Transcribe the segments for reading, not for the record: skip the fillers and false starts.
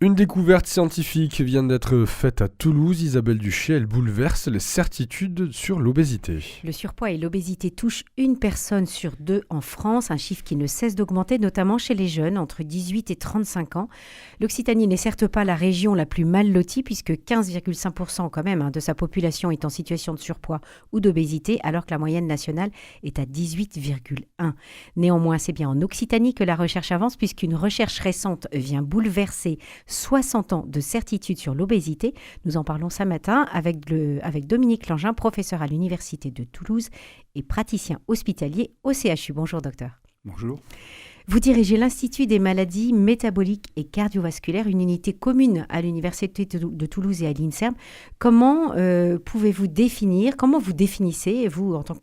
Une découverte scientifique vient d'être faite à Toulouse. Isabelle Duché, elle bouleverse les certitudes sur l'obésité. Le surpoids et l'obésité touchent une personne sur deux en France, un chiffre qui ne cesse d'augmenter, notamment chez les jeunes, entre 18 et 35 ans. L'Occitanie n'est certes pas la région la plus mal lotie, puisque 15,5% quand même de sa population est en situation de surpoids ou d'obésité, alors que la moyenne nationale est à 18,1. Néanmoins, c'est bien en Occitanie que la recherche avance, puisqu'une recherche récente vient bouleverser 60 ans de certitude sur l'obésité. Nous en parlons ce matin avec Dominique Langin, professeur à l'Université de Toulouse et praticien hospitalier au CHU. Bonjour docteur. Bonjour. Vous dirigez l'Institut des maladies métaboliques et cardiovasculaires, une unité commune à l'Université de Toulouse et à l'INSERM. Comment vous définissez, vous en tant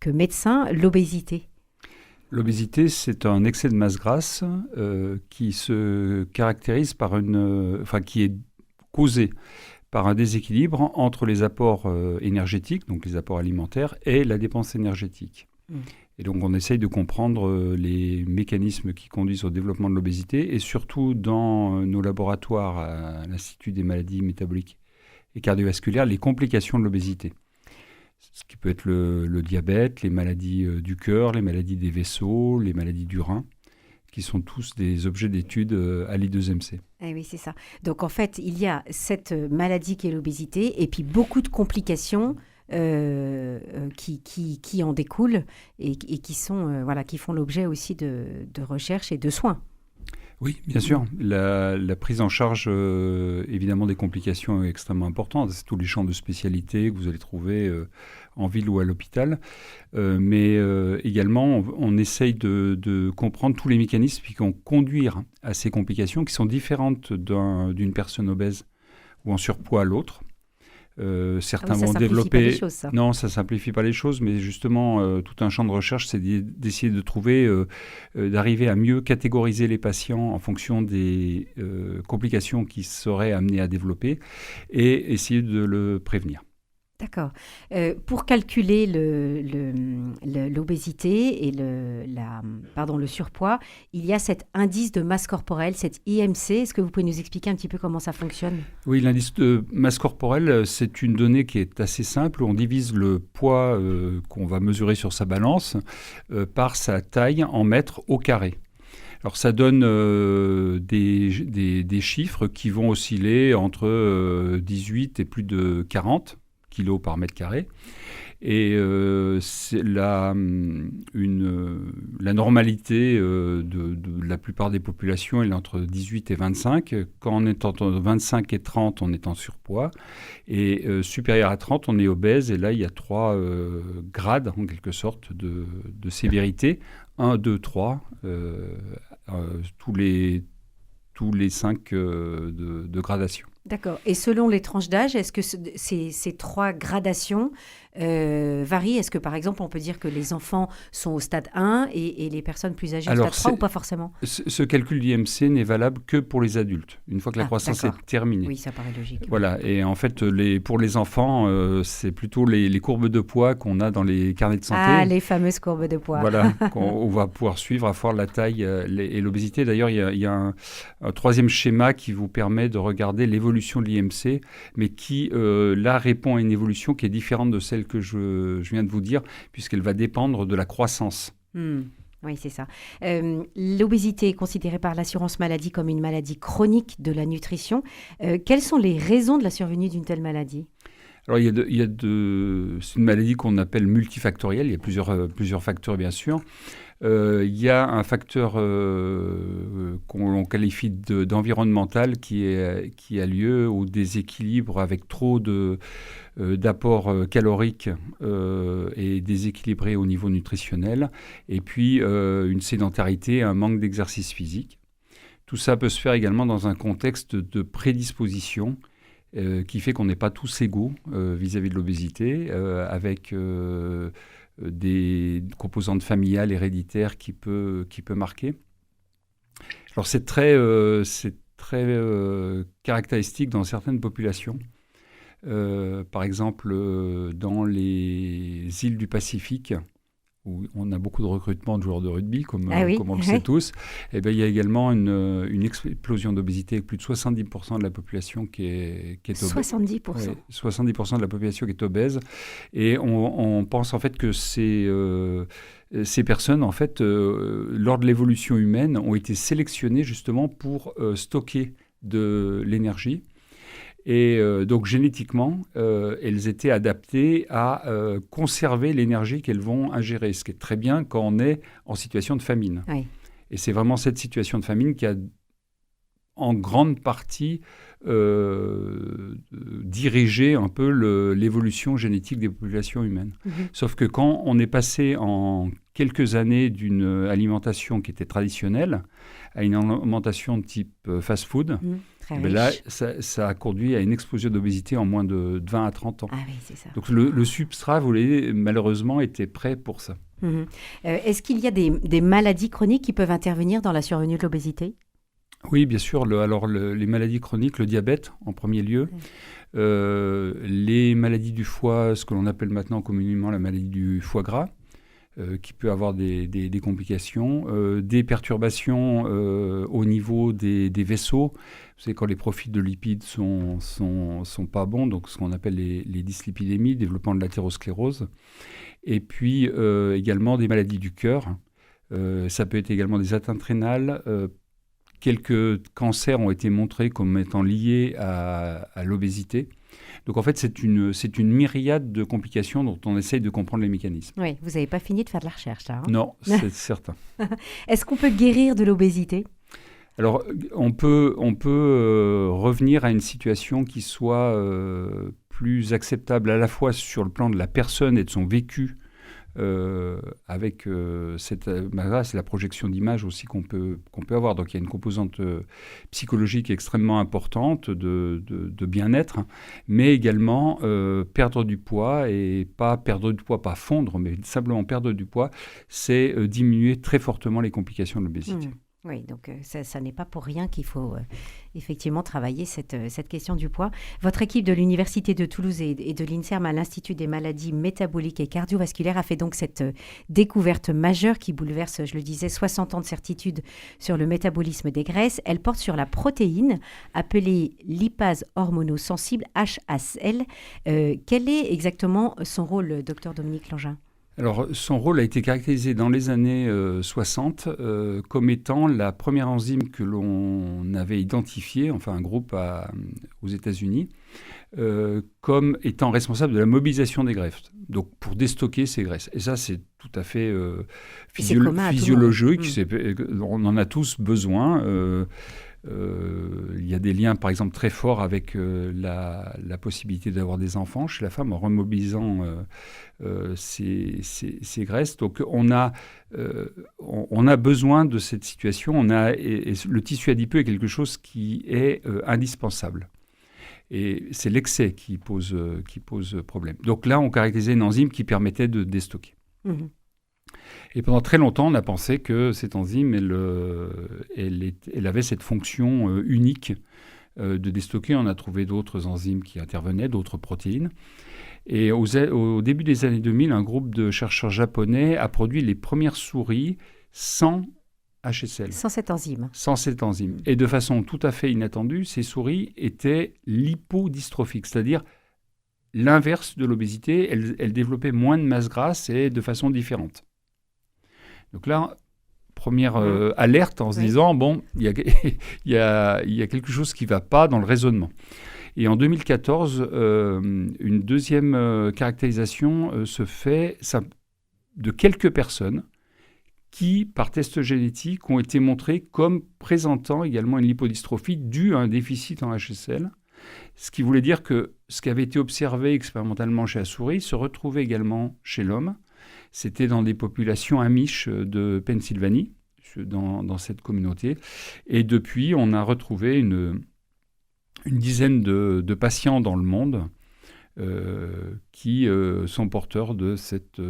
que médecin, l'obésité ? L'obésité, c'est un excès de masse grasse qui se caractérise qui est causé par un déséquilibre entre les apports énergétiques, donc les apports alimentaires, et la dépense énergétique. Et donc, on essaye de comprendre les mécanismes qui conduisent au développement de l'obésité, et surtout dans nos laboratoires à l'Institut des maladies métaboliques et cardiovasculaires, les complications de l'obésité. Ce qui peut être le diabète, les maladies du cœur, les maladies des vaisseaux, les maladies du rein, qui sont tous des objets d'étude à l'I2MC. Eh oui, c'est ça. Donc en fait, il y a cette maladie qui est l'obésité et puis beaucoup de complications qui en découlent et qui font l'objet aussi de recherche et de soins. Oui, bien sûr. La prise en charge, évidemment, des complications est extrêmement importante. C'est tous les champs de spécialité que vous allez trouver en ville ou à l'hôpital. Mais également, on essaye de comprendre tous les mécanismes qui vont conduire à ces complications qui sont différentes d'une personne obèse ou en surpoids à l'autre. Certains vont développer. Non, ça simplifie pas les choses, mais justement, tout un champ de recherche, c'est d'essayer de trouver, d'arriver à mieux catégoriser les patients en fonction des complications qu'ils seraient amenés à développer et essayer de le prévenir. D'accord. Pour calculer l'obésité et le surpoids, il y a cet indice de masse corporelle, cet IMC. Est-ce que vous pouvez nous expliquer un petit peu comment ça fonctionne ? Oui, l'indice de masse corporelle, c'est une donnée qui est assez simple. On divise le poids qu'on va mesurer sur sa balance par sa taille en mètres au carré. Alors ça donne des chiffres qui vont osciller entre 18 et plus de 40 kilos par mètre carré. Et la normalité de la plupart des populations est entre 18 et 25. Quand on est entre 25 et 30, on est en surpoids. Et supérieur à 30, on est obèse. Et là, il y a 3 grades, en quelque sorte, de sévérité. 1, 2, 3, tous les 5 de gradation. D'accord. Et selon les tranches d'âge, est-ce que ces 3 gradations varient ? Est-ce que, par exemple, on peut dire que les enfants sont au stade 1 et les personnes plus âgées au stade 3 ou pas forcément ? Ce calcul d'IMC n'est valable que pour les adultes, une fois que la croissance est terminée. Oui, ça paraît logique. Voilà. Et en fait, pour les enfants, c'est plutôt les courbes de poids qu'on a dans les carnets de santé. Ah, les fameuses courbes de poids. Voilà, qu'on va pouvoir suivre à voir la taille et l'obésité. D'ailleurs, il y a un troisième schéma qui vous permet de regarder l'évolution de l'IMC, mais qui, là, répond à une évolution qui est différente de celle que je viens de vous dire, puisqu'elle va dépendre de la croissance. Oui, c'est ça. L'obésité est considérée par l'assurance maladie comme une maladie chronique de la nutrition. Quelles sont les raisons de la survenue d'une telle maladie ? Alors, c'est une maladie qu'on appelle multifactorielle. Il y a plusieurs facteurs, bien sûr. Il y a un facteur qu'on qualifie d'environnemental qui a lieu au déséquilibre avec trop d'apports caloriques et déséquilibré au niveau nutritionnel. Et puis, une sédentarité, un manque d'exercice physique. Tout ça peut se faire également dans un contexte de prédisposition qui fait qu'on n'est pas tous égaux vis-à-vis de l'obésité, avec des composantes familiales, héréditaires qui peut marquer. Alors c'est très caractéristique dans certaines populations. Par exemple, dans les îles du Pacifique, où on a beaucoup de recrutement de joueurs de rugby, comme on le oui. sait tous, eh ben, il y a également une explosion d'obésité avec plus de 70% de la population qui est obèse. 70%. Oui, 70% de la population qui est obèse. Et on pense en fait que ces personnes, en fait, lors de l'évolution humaine, ont été sélectionnées justement pour stocker de l'énergie. Et donc génétiquement, elles étaient adaptées à conserver l'énergie qu'elles vont ingérer, ce qui est très bien quand on est en situation de famine. Oui. Et c'est vraiment cette situation de famine qui a en grande partie dirigé un peu l'évolution génétique des populations humaines. Sauf que quand on est passé en quelques années d'une alimentation qui était traditionnelle à une alimentation de type fast-food, là, ça a conduit à une explosion d'obésité en moins de 20 à 30 ans. Ah oui, c'est ça. Donc le substrat, vous voyez, malheureusement, était prêt pour ça. Est-ce qu'il y a des maladies chroniques qui peuvent intervenir dans la survenue de l'obésité ? Oui, bien sûr. Les maladies chroniques, le diabète en premier lieu, les maladies du foie, ce que l'on appelle maintenant communément la maladie du foie gras, qui peut avoir des complications, des perturbations au niveau des vaisseaux. Vous savez, quand les profils de lipides sont pas bons, donc ce qu'on appelle les dyslipidémies, développement de l'athérosclérose, et puis également des maladies du cœur. Ça peut être également des atteintes rénales. Quelques cancers ont été montrés comme étant liés à l'obésité. Donc en fait, c'est une myriade de complications dont on essaye de comprendre les mécanismes. Oui, vous n'avez pas fini de faire de la recherche, là. Non, c'est certain. Est-ce qu'on peut guérir de l'obésité ? Alors, on peut revenir à une situation qui soit plus acceptable à la fois sur le plan de la personne et de son vécu, avec c'est la projection d'image aussi qu'on peut avoir. Donc il y a une composante psychologique extrêmement importante de bien-être, mais également perdre du poids, et pas perdre du poids, pas fondre, mais simplement perdre du poids, c'est diminuer très fortement les complications de l'obésité. Oui, donc ça n'est pas pour rien qu'il faut effectivement travailler cette question du poids. Votre équipe de l'Université de Toulouse et de l'INSERM à l'Institut des maladies métaboliques et cardiovasculaires a fait donc cette découverte majeure qui bouleverse, je le disais, 60 ans de certitude sur le métabolisme des graisses. Elle porte sur la protéine appelée lipase hormonosensible, HACL. Quel est exactement son rôle, docteur Dominique Langin ? Alors, son rôle a été caractérisé dans les années 60 comme étant la première enzyme que l'on avait identifiée, enfin un groupe aux États-Unis, comme étant responsable de la mobilisation des graisses, donc pour déstocker ces graisses. Et ça, c'est tout à fait physiologique, on en a tous besoin. Il y a des liens, par exemple, très forts avec la possibilité d'avoir des enfants chez la femme en remobilisant ces graisses. Donc, on a besoin de cette situation. Et le tissu adipeux est quelque chose qui est indispensable. Et c'est l'excès qui pose problème. Donc là, on caractérisait une enzyme qui permettait de déstocker. Et pendant très longtemps, on a pensé que cette enzyme, elle avait cette fonction unique de déstocker. On a trouvé d'autres enzymes qui intervenaient, d'autres protéines. Et au début des années 2000, un groupe de chercheurs japonais a produit les premières souris sans HSL. Sans cette enzyme. Sans cette enzyme. Et de façon tout à fait inattendue, ces souris étaient lipodystrophiques, c'est-à-dire l'inverse de l'obésité. Elles développaient moins de masse grasse et de façon différente. Donc là, première alerte en se disant, bon, il y a quelque chose qui ne va pas dans le raisonnement. Et en 2014, une deuxième caractérisation se fait de quelques personnes qui, par test génétique, ont été montrées comme présentant également une lipodystrophie due à un déficit en HSL, ce qui voulait dire que ce qui avait été observé expérimentalement chez la souris se retrouvait également chez l'homme. C'était dans des populations amish de Pennsylvanie, dans cette communauté. Et depuis, on a retrouvé une dizaine de patients dans le monde qui sont porteurs de cette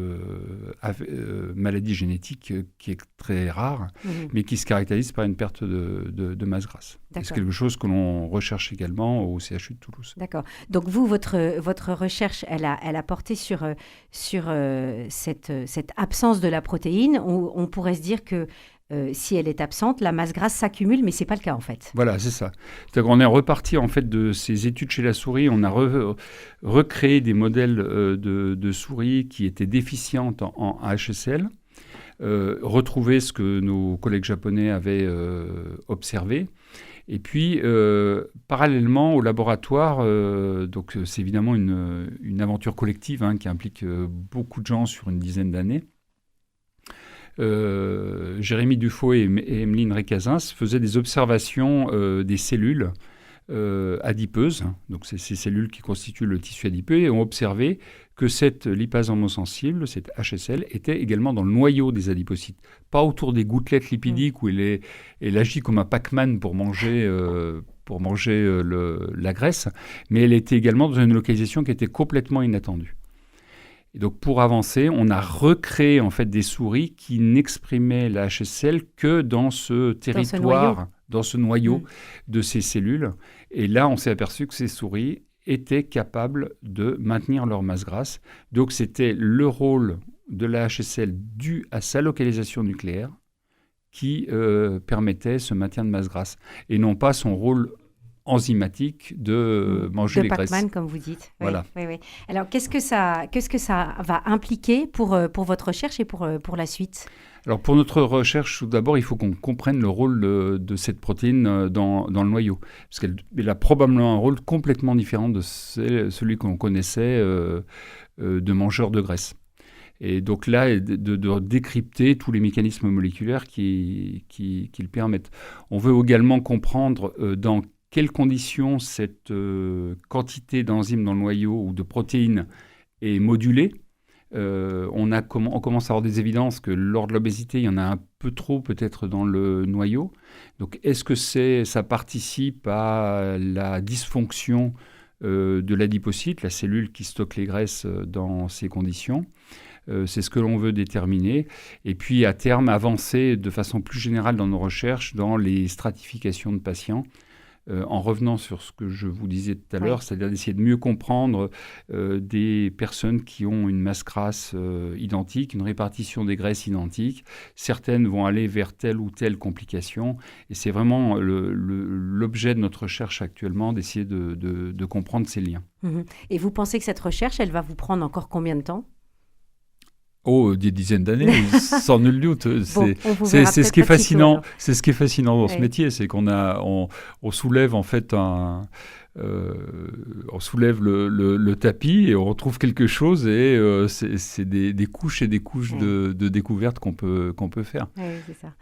maladie génétique qui est très rare, mais qui se caractérise par une perte de masse grasse. C'est quelque chose que l'on recherche également au CHU de Toulouse. D'accord. Donc vous, votre recherche, elle a porté sur cette absence de la protéine. On pourrait se dire que si elle est absente, la masse grasse s'accumule, mais ce n'est pas le cas en fait. Voilà, c'est ça. C'est-à-dire qu'on est reparti en fait de ces études chez la souris, on a recréé des modèles de souris qui étaient déficientes en HSL, retrouvé ce que nos collègues japonais avaient observé. Et puis, parallèlement au laboratoire, donc c'est évidemment une aventure collective qui implique beaucoup de gens sur une dizaine d'années. Jérémy Dufaux et Emeline Recazens faisaient des observations des cellules adipeuses, donc c'est ces cellules qui constituent le tissu adipeux, et ont observé que cette lipase hormosensible, cette HSL, était également dans le noyau des adipocytes, pas autour des gouttelettes lipidiques où elle agit comme un Pac-Man pour manger la graisse, mais elle était également dans une localisation qui était complètement inattendue. Et donc, pour avancer, on a recréé en fait des souris qui n'exprimaient la HSL que dans ce territoire, dans ce noyau de ces cellules. Et là, on s'est aperçu que ces souris étaient capables de maintenir leur masse grasse. Donc, c'était le rôle de la HSL dû à sa localisation nucléaire qui permettait ce maintien de masse grasse, et non pas son rôle enzymatique de manger les graisses. De Pac-Man, comme vous dites. Voilà. Oui. Alors, qu'est-ce que ça va impliquer pour votre recherche et pour la suite ? Alors, pour notre recherche, tout d'abord, il faut qu'on comprenne le rôle de cette protéine dans le noyau. Parce qu'elle a probablement un rôle complètement différent de celui qu'on connaissait de mangeurs de graisse. Et donc là, de décrypter tous les mécanismes moléculaires qui le permettent. On veut également comprendre dans quelles conditions cette quantité d'enzymes dans le noyau ou de protéines est modulée. On commence à avoir des évidences que lors de l'obésité, il y en a un peu trop peut-être dans le noyau. Donc est-ce que ça participe à la dysfonction de l'adipocyte, la cellule qui stocke les graisses dans ces conditions ? C'est ce que l'on veut déterminer. Et puis à terme, avancer de façon plus générale dans nos recherches, dans les stratifications de patients, en revenant sur ce que je vous disais tout à l'heure, c'est-à-dire d'essayer de mieux comprendre des personnes qui ont une masse grasse identique, une répartition des graisses identique. Certaines vont aller vers telle ou telle complication. Et c'est vraiment l'objet de notre recherche actuellement, d'essayer de comprendre ces liens. Et vous pensez que cette recherche, elle va vous prendre encore combien de temps ? Oh, des dizaines d'années, sans nul doute. C'est ce qui est fascinant. C'est ce qui est fascinant dans ce métier, c'est qu'on soulève en fait on soulève le tapis et on retrouve quelque chose, et c'est des couches et des couches de découvertes qu'on peut faire. Oui, c'est ça.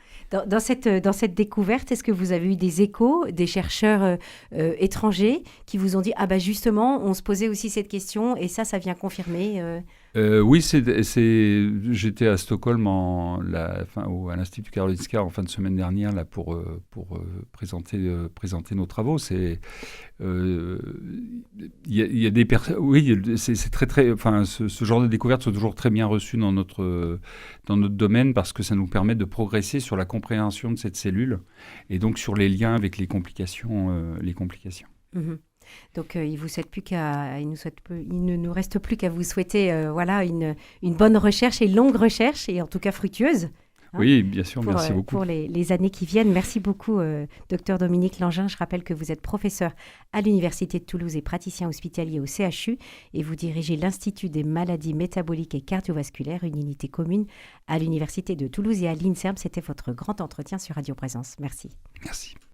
Dans cette découverte, est-ce que vous avez eu des échos des chercheurs étrangers qui vous ont dit « Ah bah justement, on se posait aussi cette question et ça vient confirmer Oui, j'étais à Stockholm à l'Institut Karolinska en fin de semaine dernière là, pour présenter nos travaux. Il y a des personnes. Oui, c'est très. Enfin, ce genre de découvertes sont toujours très bien reçues dans notre domaine, parce que ça nous permet de progresser sur la compréhension de cette cellule et donc sur les liens avec les complications. Donc, il ne nous reste plus qu'à vous souhaiter une bonne recherche et longue recherche, et en tout cas fructueuse. Oui, bien sûr, merci beaucoup. Pour les années qui viennent. Merci beaucoup, Dr Dominique Langin. Je rappelle que vous êtes professeur à l'Université de Toulouse et praticien hospitalier au CHU, et vous dirigez l'Institut des maladies métaboliques et cardiovasculaires, une unité commune à l'Université de Toulouse et à l'INSERM. C'était votre grand entretien sur Radio Présence. Merci. Merci.